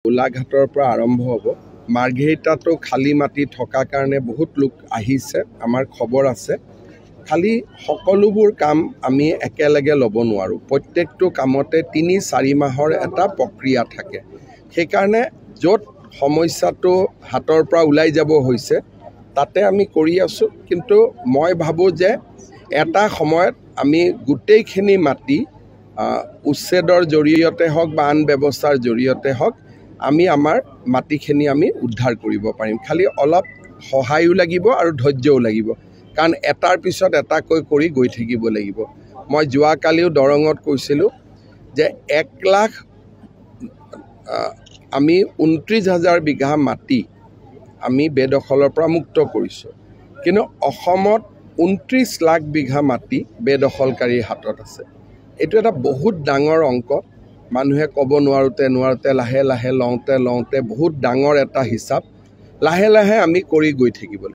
গোলাঘাটৰ পৰা আৰম্ভ হ'ব। মাৰ্ঘেৰিটাতো খালী মাটি থকা কাৰণে বহুত লোক আহিছে, আমাৰ খবৰ আছে। খালি সকলোবোৰ কাম আমি একেলগে ল'ব নোৱাৰোঁ। প্ৰত্যেকটো কামতে ৩-৪ মাহৰ এটা প্ৰক্ৰিয়া থাকে। সেইকাৰণে য'ত সমস্যাটো হাতৰ পৰা ওলাই যাব হৈছে তাতে আমি কৰি আছোঁ। কিন্তু মই ভাবোঁ যে এটা সময়ত আমি গোটেইখিনি মাটি উচ্ছেদৰ জৰিয়তে হওক বা আন ব্যৱস্থাৰ জৰিয়তে হওক আমি আমাৰ মাটিখিনি আমি উদ্ধাৰ কৰিব পাৰিম। খালি অলপ সহায়ো লাগিব আৰু ধৈৰ্যও লাগিব, কাৰণ এটাৰ পিছত এটাকৈ কৰি গৈ থাকিব লাগিব। মই যোৱাকালিও দৰঙত কৈছিলোঁ যে ১ লাখ আমি ২৯,০০০ বিঘা মাটি আমি বেদখলৰ পৰা মুক্ত কৰিছোঁ, কিন্তু অসমত ২৯ লাখ বিঘা মাটি বেদখলকাৰীৰ হাতত আছে। এইটো এটা বহুত ডাঙৰ অংক। মানুহে ক'ব নোৱাৰোঁতে লাহে লাহে লওঁতে বহুত ডাঙৰ এটা হিচাপ লাহে লাহে আমি কৰি গৈ থাকিব লাগিব।